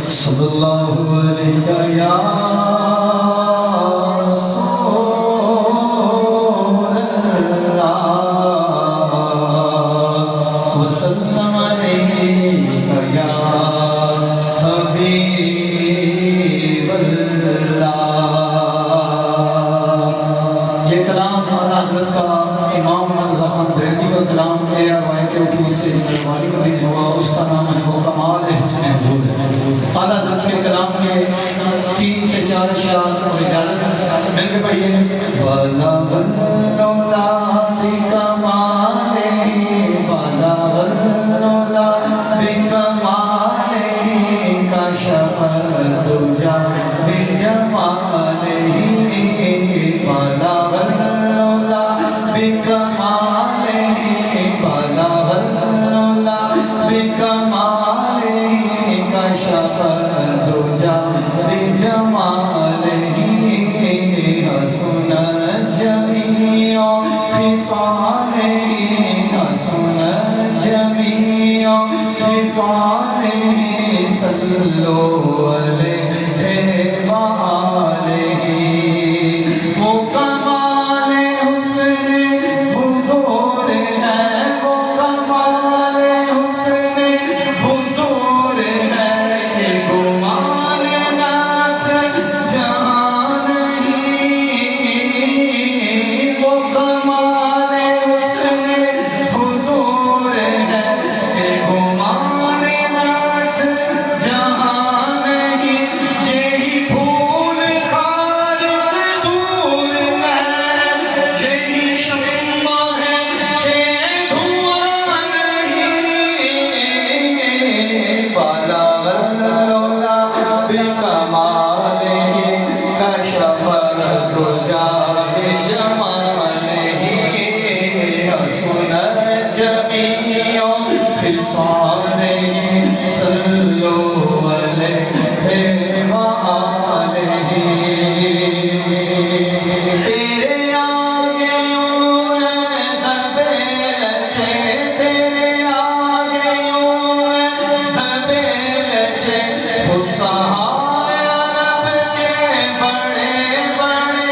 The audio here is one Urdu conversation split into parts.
صلی اللہ علیہ یا رسول اللہ وسلم علیہ یا حبیب اللہ۔ یہ کلام اعلیٰ حضرت کا امام محمد رضا خان بریلوی کا کلام ہے، روایت کے اوٹو سے مروانی مریض ہوا، اس کا نام ہے کمال حسن حضور ہے۔ اعلیٰ حضرت کے کلام کے 3 سے 4 اشعار اور اجازت مل کے پڑھیے۔ بَلَغَ الْعُلَا بِكَمَالِهِ بَلَغَ الْعُلَا بِكَمَالِهِ كَشَفَ الدُّجَى بِجَمَالِهِ بَلَغَ الْعُلَا بِكَمَالِهِ بَلَغَ الْعُلَا بِكَمَالِهِ كَشَفَ الدُّجَى بِجَمَالِهِ حَسُنَ جَمِيعُ خِصَالِهِ حَسُنَ جَمِيعُ خِصَالِهِ صَلُّوا عَلَيْهِ وَآلِهِ۔ وہ کمال حسن حضور ہے، وہ کمال حسن حضور ہے کہ گمان نفس جہاں نہیں۔ وہ کمال حسن حضور ہے کہ گمان نفس جہاں نہیں۔ یہی پھول خار سے دور ہے، یہی شمع ہے کہ دھواں نہیں۔ بَلَغَ الْعُلَا بِكَمَالِهِ كَشَفَ الدُّجَى بِجَمَالِهِ حَسُنَ جَمِيعُ خِصَالِهِ صَلُّوا عَلَيْهِ وَآلِهِ۔ تیرے آگے یوں ہے دبے لچے، تیرے آگے یوں ہے دبے لچے، فصحائے عرب کے بڑے بڑے۔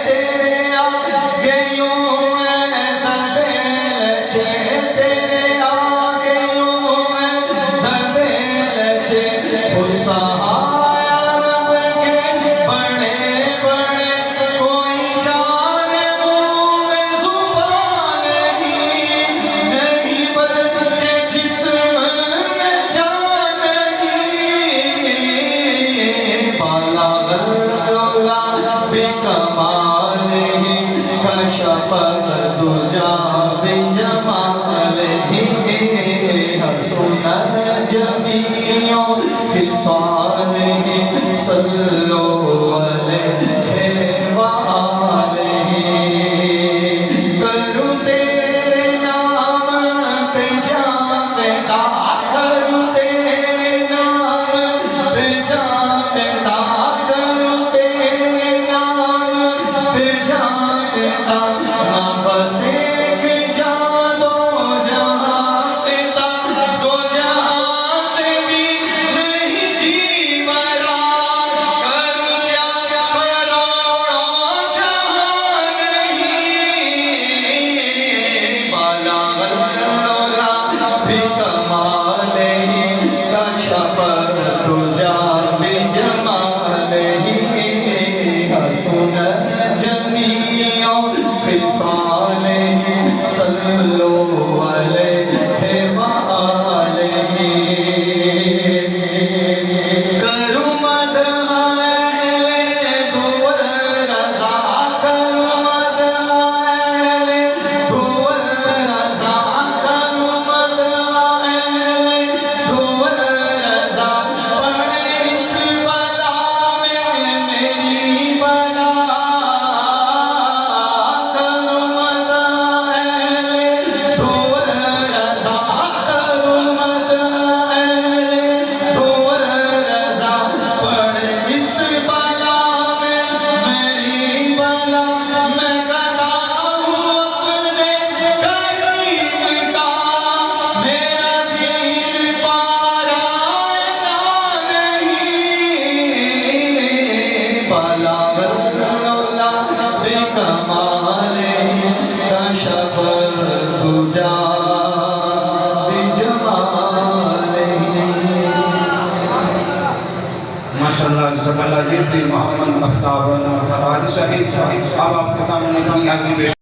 تیرے آگے یوں ہے دبے لچے، تیرے آگے یوں ہے دبے لچے، فصحائے عرب کے بڑے بڑے۔ کوئی جانے منہ میں زبان نہیں بلکہ جسم میں جان نہیں۔ بَلَغَ الْعُلَا بِكَمَالِهِ كَشَفَ الدُّجَى بِجَمَالِهِ حَسُنَ جَمِيعُ خِصَالِهِ صَلُّوا عَلَيْهِ وَآلِهِ۔ کروں تیرے نام پہ جاں فدا، کروں تیرے نام پہ جاں فدا، کروں تیرے نام پہ جاں فدا۔ نہ بس ایک جاں دو جہاں فدا، دو جہاں سے بھی نہیں جی مرا۔ کروں جزاک اللہ. یہ تھے محمد مفتاح فراج صاحب. اب آپ کے سامنے اپنی عظیم